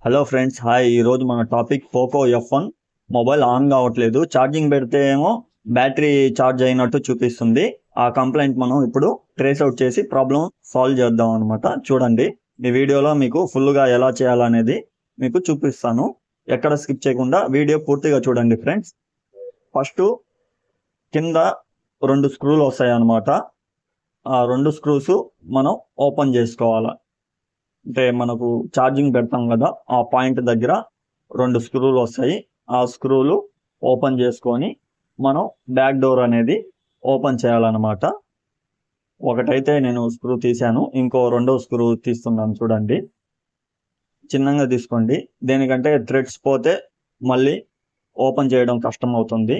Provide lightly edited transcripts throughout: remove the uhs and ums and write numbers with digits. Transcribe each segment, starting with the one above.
Hello friends, hi. ఈరోజు మన topic Poco F1 mobile on కావట్లేదు. ఛార్జింగ్ పెడితే ఏమో బ్యాటరీ ఛార్జ్ అయినట్టు చూపిస్తుంది. ఆ కంప్లైంట్ మనం ఇప్పుడు ట్రేస్ అవుట్ చేసి ప్రాబ్లం సాల్వ్ చేద్దాం అనమాట. చూడండి, ఈ వీడియోలో మీకు ఫుల్గా ఎలా చేయాలనేది మీకు చూపిస్తాను. ఎక్కడ స్కిప్ చేయకుండా వీడియో పూర్తిగా చూడండి ఫ్రెండ్స్. ఫస్ట్ కింద 2 స్క్రూలు వస్తాయి అన్నమాట. ఆ 2 స్క్రూస్ మనం ఓపెన్ చేసుకోవాలి. అంటే మనకు ఛార్జింగ్ పెడతాం కదా, ఆ పాయింట్ దగ్గర 2 స్క్రూలు వస్తాయి. ఆ స్క్రూలు ఓపెన్ చేసుకొని మనం బ్యాక్ డోర్ అనేది ఓపెన్ చేయాలన్నమాట. ఒకటైతే నేను స్క్రూ తీసాను, ఇంకో 2వ స్క్రూ తీస్తున్నాను. చూడండి, చిన్నగా తీసుకోండి. దేనికంటే థ్రెడ్స్ పోతే మళ్ళీ ఓపెన్ చేయడం కష్టం అవుతుంది,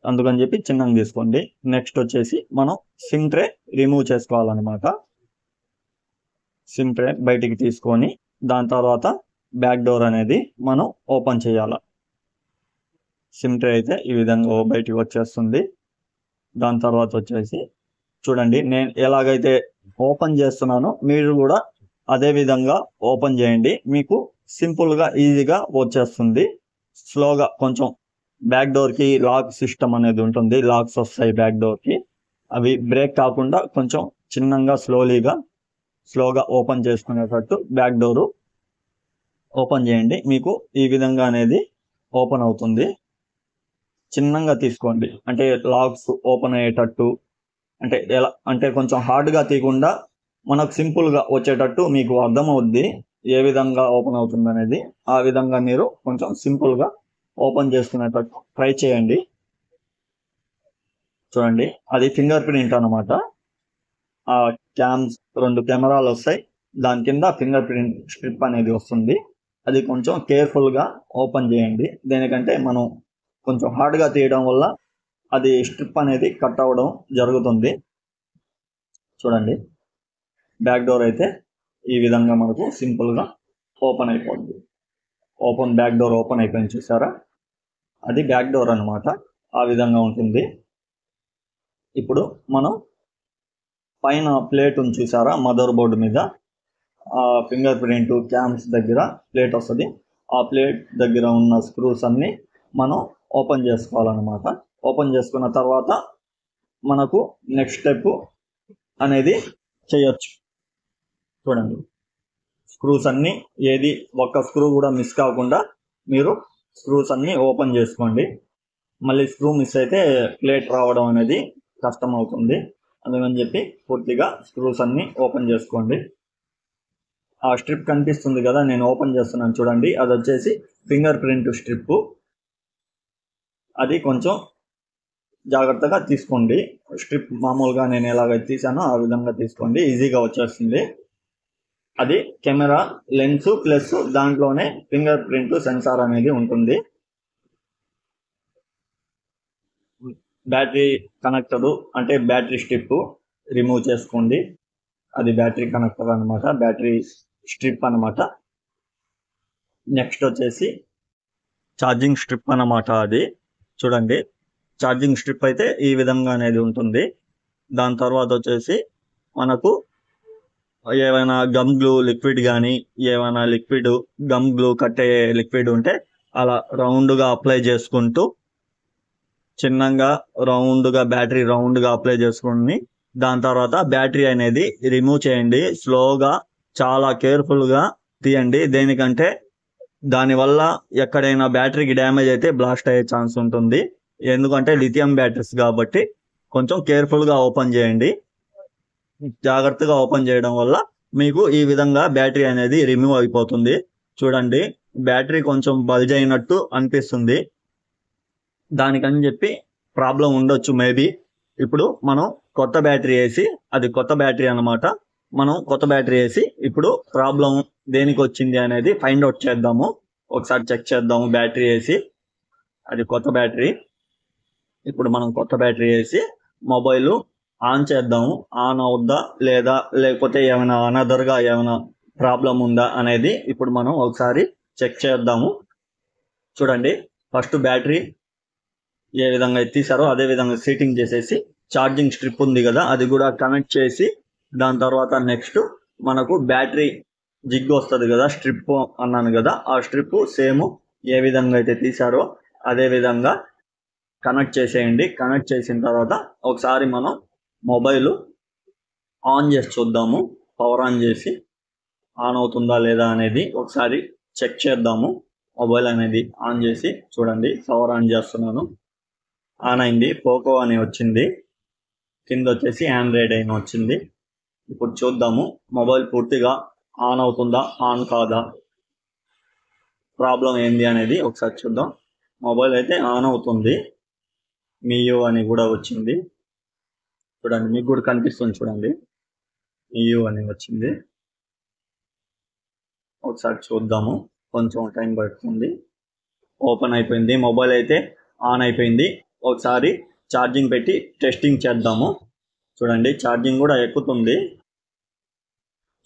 అందుకని చెప్పి చిన్నగా తీసుకోండి. నెక్స్ట్ వచ్చేసి మనం సిమ్ ట్రే రిమూవ్ చేసుకోవాలన్నమాట. సిమ్ ట్రే బయటికి తీసుకొని దాని తర్వాత బ్యాక్ డోర్ అనేది మనం ఓపెన్ చేయాలి. సిమ్ ట్రే అయితే ఈ విధంగా బయటికి వచ్చేస్తుంది. దాని తర్వాత వచ్చేసి చూడండి, నేను ఎలాగైతే ఓపెన్ చేస్తున్నానో మీరు కూడా అదే విధంగా ఓపెన్ చేయండి. మీకు సింపుల్గా ఈజీగా వచ్చేస్తుంది. స్లోగా కొంచెం బ్యాక్ డోర్కి లాక్ సిస్టమ్ అనేది ఉంటుంది, లాక్స్ వస్తాయి బ్యాక్ డోర్కి. అవి బ్రేక్ కాకుండా కొంచెం చిన్నగా స్లోగా ఓపెన్ చేసుకునేటట్టు బ్యాక్ డోరు ఓపెన్ చేయండి. మీకు ఈ విధంగా అనేది ఓపెన్ అవుతుంది. చిన్నగా తీసుకోండి, అంటే లాక్స్ ఓపెన్ అయ్యేటట్టు. అంటే ఎలా అంటే కొంచెం హార్డ్గా తీయకుండా మనకు సింపుల్గా వచ్చేటట్టు మీకు అర్థమవుద్ది ఏ విధంగా ఓపెన్ అవుతుంది అనేది. ఆ విధంగా మీరు కొంచెం సింపుల్గా ఓపెన్ చేసుకునేటట్టు ట్రై చేయండి. చూడండి, అది ఫింగర్ ప్రింట్ అనమాట. ఆ క్యామ్స్ 2 కెమెరాలు వస్తాయి, దాని కింద ఫింగర్ ప్రింట్ స్ట్రిప్ అనేది వస్తుంది. అది కొంచెం కేర్ఫుల్గా ఓపెన్ చేయండి. దేనికంటే మనం కొంచెం హార్డ్గా తీయడం వల్ల అది స్ట్రిప్ అనేది కట్ అవ్వడం జరుగుతుంది. చూడండి, బ్యాక్ డోర్ అయితే ఈ విధంగా మనకు సింపుల్గా ఓపెన్ అయిపోద్ది. బ్యాక్ డోర్ ఓపెన్ అయిపోయింది, చూసారా? అది బ్యాక్ డోర్ అనమాట. ఆ విధంగా ఉంటుంది. ఇప్పుడు మనం పైన ప్లేట్ ఉంది, చూసారా? మదర్ బోర్డు మీద ఆ ఫింగర్ ప్రింట్ క్యామ్స్ దగ్గర ప్లేట్ వస్తుంది. ఆ ప్లేట్ దగ్గర ఉన్న స్క్రూస్ అన్ని మనం ఓపెన్ చేసుకోవాలన్నమాట. ఓపెన్ చేసుకున్న తర్వాత మనకు నెక్స్ట్ స్టెప్ అనేది చేయొచ్చు. చూడండి, స్క్రూస్ అన్ని ఏది ఒక్క స్క్రూ కూడా మిస్ కాకుండా మీరు స్క్రూస్ అన్ని ఓపెన్ చేసుకోండి. మళ్ళీ స్క్రూ మిస్ అయితే ప్లేట్ రావడం అనేది కష్టం అవుతుంది. అందుకని చెప్పి పూర్తిగా స్క్రూస్ అన్ని ఓపెన్ చేసుకోండి. ఆ స్ట్రిప్ కనిపిస్తుంది కదా, నేను ఓపెన్ చేస్తున్నాను చూడండి. అది వచ్చేసి ఫింగర్ ప్రింట్ స్ట్రిప్. అది కొంచెం జాగ్రత్తగా తీసుకోండి. స్ట్రిప్ మామూలుగా నేను ఎలాగైతే తీసానో ఆ విధంగా తీసుకోండి, ఈజీగా వచ్చేస్తుంది. అది కెమెరా లెన్స్ ప్లస్ దాంట్లోనే ఫింగర్ ప్రింట్ సెన్సార్ అనేది ఉంటుంది. బ్యాటరీ కనెక్టర్ అంటే బ్యాటరీ స్ట్రిప్ రిమూవ్ చేసుకోండి. అది బ్యాటరీ కనెక్టర్ అనమాట, బ్యాటరీ స్ట్రిప్ అనమాట. నెక్స్ట్ వచ్చేసి ఛార్జింగ్ స్ట్రిప్ అనమాట. అది చూడండి, ఛార్జింగ్ స్ట్రిప్ అయితే ఈ విధంగా అనేది ఉంటుంది. దాని తర్వాత వచ్చేసి మనకు ఏమైనా గమ్ గ్లూ లిక్విడ్ కానీ ఏమైనా లిక్విడ్ గమ్ గ్లూ కట్టే లిక్విడ్ ఉంటే అలా రౌండ్గా అప్లై చేసుకుంటూ చిన్నగా రౌండ్గా బ్యాటరీ రౌండ్గా అప్లై చేసుకుని దాని తర్వాత బ్యాటరీ అనేది రిమూవ్ చేయండి. స్లోగా చాలా కేర్ఫుల్గా తీయండి. దేనికంటే దానివల్ల ఎక్కడైనా బ్యాటరీకి డ్యామేజ్ అయితే బ్లాస్ట్ అయ్యే ఛాన్స్ ఉంటుంది. ఎందుకంటే లిథియం బ్యాటరీస్ కాబట్టి కొంచెం కేర్ఫుల్గా ఓపెన్ చేయండి. జాగ్రత్తగా ఓపెన్ చేయడం వల్ల మీకు ఈ విధంగా బ్యాటరీ అనేది రిమూవ్ అయిపోతుంది. చూడండి, బ్యాటరీ కొంచెం బల్జ్ అయినట్టు అనిపిస్తుంది. దానికని చెప్పి ప్రాబ్లం ఉండొచ్చు మేబీ. ఇప్పుడు మనం కొత్త బ్యాటరీ వేసి, అది కొత్త బ్యాటరీ అనమాట, మనం కొత్త బ్యాటరీ వేసి ఇప్పుడు ప్రాబ్లం దేనికి వచ్చింది అనేది ఫైండ్ అవుట్ చేద్దాము. ఒకసారి చెక్ చేద్దాము బ్యాటరీ వేసి. అది కొత్త బ్యాటరీ. ఇప్పుడు మనం కొత్త బ్యాటరీ వేసి మొబైల్ ఆన్ చేద్దాము. ఆన్ అవుద్దా లేదా, లేకపోతే ఏమైనా అనదర్గా ఏమైనా ప్రాబ్లం ఉందా అనేది ఇప్పుడు మనం ఒకసారి చెక్ చేద్దాము. చూడండి, ఫస్ట్ బ్యాటరీ ఏ విధంగా తీసారో అదే విధంగా సెట్టింగ్ చేసేసి ఛార్జింగ్ స్ట్రిప్ ఉంది కదా, అది కూడా కనెక్ట్ చేసి దాని తర్వాత నెక్స్ట్ మనకు బ్యాటరీ జిగ్ వస్తుంది కదా, స్ట్రిప్ అన్నాను కదా, ఆ స్ట్రిప్ సేమ్ ఏ విధంగా అయితే తీసారో అదే విధంగా కనెక్ట్ చేసేయండి. కనెక్ట్ చేసిన తర్వాత ఒకసారి మనం మొబైల్ ఆన్ చేసి చూద్దాము. పవర్ ఆన్ చేసి ఆన్ అవుతుందా లేదా అనేది ఒకసారి చెక్ చేద్దాము. మొబైల్ అనేది ఆన్ చేసి చూడండి. పవర్ ఆన్ చేస్తున్నాను. ఆన్ అయింది. పోకో అని వచ్చింది. కింద వచ్చేసి ఆండ్రాయిడ్ అని వచ్చింది. ఇప్పుడు చూద్దాము మొబైల్ పూర్తిగా ఆన్ అవుతుందా, ఆన్ కాదా, ప్రాబ్లం ఏంది అనేది ఒకసారి చూద్దాం. మొబైల్ అయితే ఆన్ అవుతుంది. మియూ అని కూడా వచ్చింది చూడండి. మీకు కూడా కనిపిస్తుంది చూడండి. మియూ అని వచ్చింది. ఒకసారి చూద్దాము. కొంచెం టైం పడుతుంది. ఓపెన్ అయిపోయింది. మొబైల్ అయితే ఆన్ అయిపోయింది. ఒకసారి ఛార్జింగ్ పెట్టి టెస్టింగ్ చేద్దాము. చూడండి ఛార్జింగ్ కూడా ఎక్కుతుంది.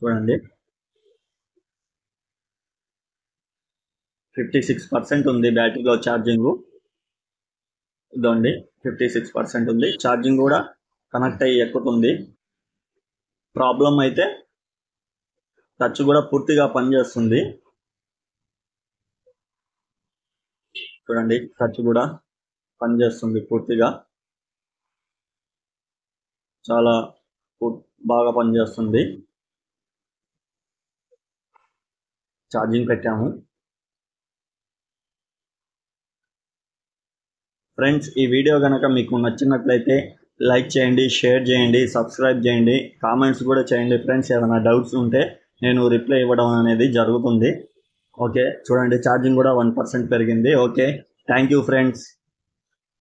చూడండి 56% ఉంది బ్యాటరీలో ఛార్జింగ్. ఇదండి 56% ఉంది. ఛార్జింగ్ కూడా కనెక్ట్ అయ్యి ఎక్కుతుంది. ప్రాబ్లం అయితే టచ్ కూడా పూర్తిగా పనిచేస్తుంది. చూడండి టచ్ కూడా పనిచేస్తుంది పూర్తిగా. చాలా బాగా పనిచేస్తుంది. ఛార్జింగ్ పెట్టాము. ఫ్రెండ్స్, ఈ వీడియో కనుక మీకు నచ్చినట్లయితే లైక్ చేయండి, షేర్ చేయండి, సబ్స్క్రైబ్ చేయండి, కామెంట్స్ కూడా చేయండి ఫ్రెండ్స్. ఏమైనా డౌట్స్ ఉంటే నేను రిప్లై ఇవ్వడం అనేది జరుగుతుంది. ఓకే చూడండి ఛార్జింగ్ కూడా 1% పెరిగింది. Okay thank you friends.